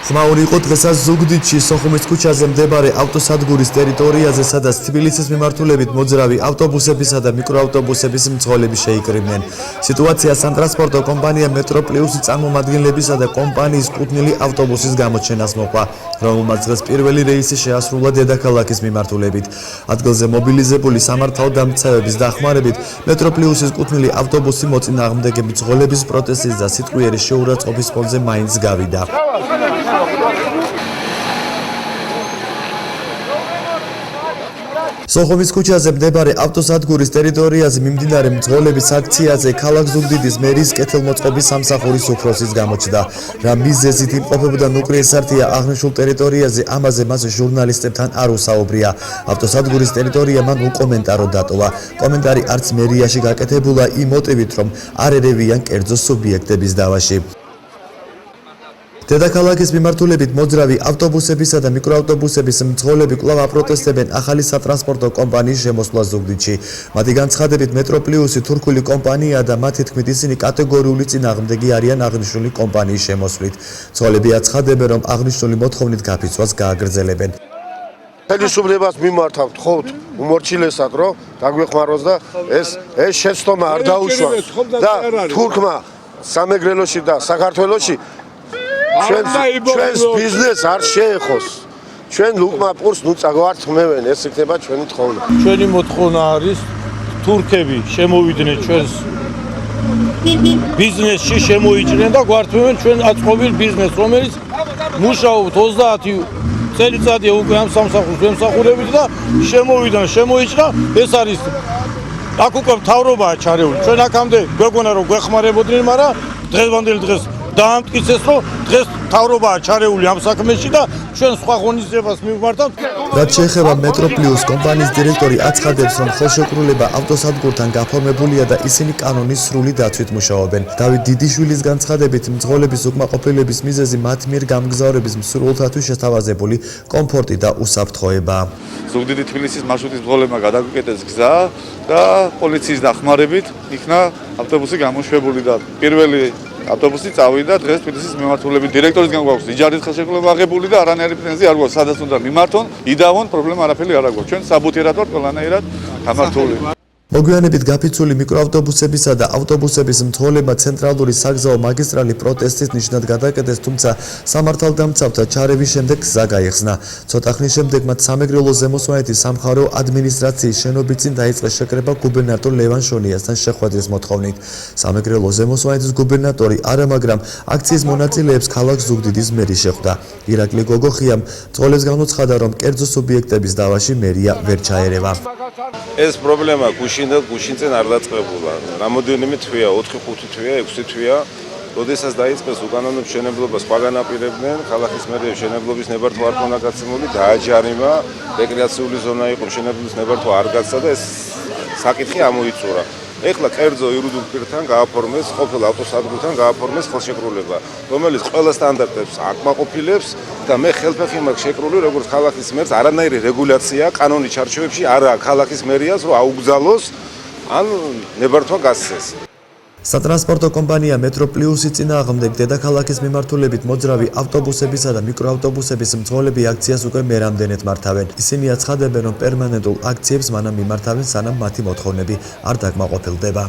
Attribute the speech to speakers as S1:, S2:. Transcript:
S1: ხმაური იყო დღესაც ზუგდიდში სოხუმის ქუჩაზე მდებარე ავტოსადგურის ტერიტორიაზე, სადაც თბილისის მიმართულებით მოძრავი ავტობუსებისა და მიკროავტობუსების მძღოლები შეიკრიბნენ. სიტუაცია სატრანსპორტო კომპანია მეტროპლიუსის წარმომადგენლებისა და კომპანიის კუთვნილი ავტობუსის გამოჩენას მოყვა, რომელმაც დღეს პირველი რეისი შეასრულა დედაქალაქის მიმართულებით. ადგილზე მობილიზებული სამართალდამცავების დახმარებით მეტროპლიუსის კუთვნილი ავტობუსი მოწინააღმდეგე მძღოლების პროტესტის და სიტყვიერი შეურაცხყოფის ფონზე მაინც გავიდა. სოხუმის ქუჩაზე მდებარე ავტოსადგურის ტერიტორიაზე მიმდინარე მძღოლების აქციაზე ქალაქ ზუგდიდის მერის კეთილმოწყობის სამსახურის უფროსის გამოჩნდა. რა მიზეზით იმყოფებოდა ნუკლეისარტია აღნიშნულ ტერიტორიაზე, ამაზე მას ჟურნალისტებთან არ უსაუბრია. ავტოსადგურის ტერიტორია მან უკომენტარო დატოვა. კომენტარი არც მერიაში გაკეთებულა იმ მოტივით, რომ არ ერევიან კერძო სუბიექტების დავაში. დედაქალაქის მიმართულებით მოძრავი ავტობუსებისა და მიკროავტობუსების მძღოლები კვლავ აპროტესტებენ ახალი სატრანსპორტო კომპანიის შემოსვლას ზუგდიდში. მათი განცხადებით მეტროპლიუსი თურქული კომპანიაა და მათი თქმით ისინი კატეგორიული წინააღმდეგი არიან აღნიშნული კომპანიის შემოსვლით. მძღოლები აცხადებენ, რომ აღნიშნული მოთხოვნით გაფიცვას გააგრძელებენ.
S2: ხელისუფლებას მიმართავთ ხოვთ უმორჩილესად, რომ დაგვეხმაროს და ეს შეცდომა არ დაუშვას და თურქმა სამეგრელოში და საქართველოში ჩვენს ბიზნეს არ შეეხოს. ჩვენ ლუკმა პურს ნუ წაგვართმევენ, ეს იქნება ჩვენი თხოვნა.
S3: ჩვენი მოთხოვნა არის თურქები შემოვიდნენ ჩვენს ბიზნესში, შემოიჭრნენ და გვართმევენ ჩვენ აწყობილ ბიზნესს, რომელიც მუშაობთ 30 წელიწადია უკვე ამ სამსახურს ვემსახურებით და შემოიჭრა. ეს არის აქ უკვე მთავრობაა ჩარეული. ჩვენ აქამდე გვეგონა რომ გვეხმარებოდნენ, მაგრამ დღევანდელ დღეს დაამტკიცეს, რომ დღეს მთავრობაა ჩარეული ამ საქმეში და ჩვენ სხვა ღონისძიებას მივმართავთ.
S1: რაც შეეხება მეტროპლიუს კომპანიის დირექტორი აცხადებს, რომ ხელშეკრულება ავტოსადგურთან გაფორმებულია და ისინი კანონის სრული დაცვით მუშაობენ. დავით დიდიშვილის განცხადებით, მძღოლების უკმაყოფილების მიზეზი მათ მიერ გამგზავრების მსურველთათვის შეთავაზებული კომფორტი და უსაფრთხოება.
S4: ზუგდიდი-თბილისის მარშრუტის მძღოლებმა გადაგვიკეტეს გზა და პოლიციის დახმარებით იქნა ავტობუსი გამოშვებული და პირველი ავტობუსი წავიდა დღეს თბილისის მიმართულებით. დირექტორისგან გვაქვს იჯარის ხელშეკრულება აღებული და არანაირი პრეტენზია არ გვაქვს, სადაც უნდა მიმართონ, იდავონ, პრობლემა არაფერი არ აქვს. ჩვენ საბუთირად ვართ ყველანაირად გამართული.
S1: მოგვიანებით გაფიცული მიკროავტობუსებისა და ავტობუსების მძღოლებმა ცენტრალური საგზაო მაგისტრალი პროტესტის ნიშნად გადაკეტეს, თუმცა სამართალდამცავთა ჩარევის შემდეგ გზა გაიხსნა. ცოტა ხნის შემდეგ მათ სამეგრელო ზემოსვანეთის სამხარეო ადმინისტრაციის შენობის წინ დაიწყეს შეკრება გუბერნატორ ლევან შონიასთან შეხვედრის მოთხოვნით. სამეგრელო ზემოსვანეთის გუბერნატორი არა, მაგრამ აქციის მონაწილეებს ქალაქ ზუგდიდის მერი შეხვდა. ირაკლი გოგოხიამ მძღოლებს განუცხადა, რომ კერძო სუბიექტების დავაში მერია ვერ ჩაერევა.
S5: ეს პრობლემა გუშინწენ არ დაწყებულა. რამოდენიმე თვეა, 4-5 თვეა, 6 თვეა. როდესაც დაიწყეს უკანონო მშენებლობა, სხვაგან აპირებდნენ, ქალაქის მერია მშენებლობის ნებართვა არ ქონა გაცემული, დააჯარიმა, რეკრეაციული ზონა იყო, მშენებლობის ნებართვა არ გაცდა და ეს საკითხი ამოიწურა. ეხლა კერძო იურიდიულ პირთან გააფორმეს, ყოფილ ავტოსადგურთან გააფორმეს ხელშეკრულება, რომელიც ყველა სტანდარტებს აკმაყოფილებს და მე ხელფეხი მაქვს შეკრული, როგორც ქალაქის მერს, არანაირი რეგულაცია კანონის ჩარჩოებში არაა ქალაქის მერიას, რომ აუგზავნოს ან ნებართვა გასცეს.
S1: სატრანსპორტო კომპანია მეტროპლიუსის წინააღმდეგ დედაქალაქის მიმართულებით მოძრავი ავტობუსებისა და მიკროავტობუსების მძღოლები აქციას უკვე მერამდენეთ მართავენ. ისინი აცხადებენ, რომ პერმანენტულ აქციებს მანამ მიმართავენ, სანამ მათი მოთხოვნები არ დაკმაყოფილდება.